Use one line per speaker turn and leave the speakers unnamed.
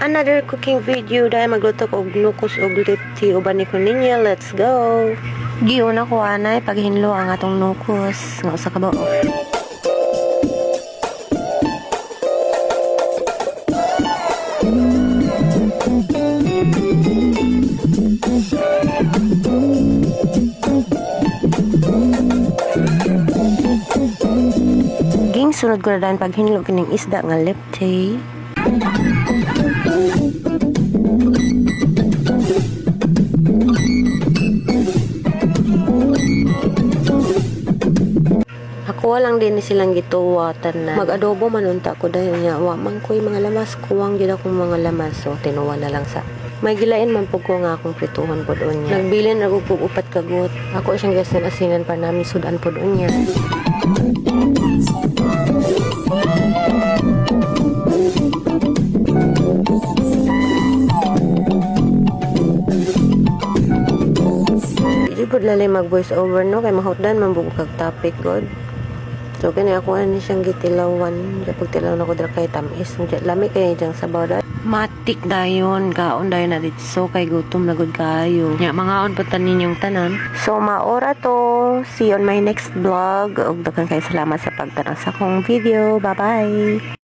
another cooking video dahil magluto ko og nukos og lipti uban ni ko ninyo. Let's go. Giuna ko anay paghinlo ang atong nukos nga usa ka bao. Sunod ko na dahil paghinlo kining isda nga lipti. Ako lang din silang gituwatan na mag-adobo manunta ko dahil niya wa man ko'y mga lamas, kuwang gila kong mga lamas, so tinuwa na lang sa may gilain man po ko nga akong prituhan po doon niya. Nagbilin ako po upat kagot. Ako siyang gasin-asinan pa namin sudan po doon niya. Hindi po lalay mag voice over no kay mahutdan man buko kag topic god. So kani ako ani siyang gitilawan, pag tilaw na ko dira kay tamis, lami kay jang sabaw da. Matik dayon, kaon dayon na dito. So kay gutom na gud kayo. Nya mga on putan ninyong tanan. So maora to. See you on my next vlog. Ug daghan kay salamat sa pagtanaw sa akong video. Bye-bye.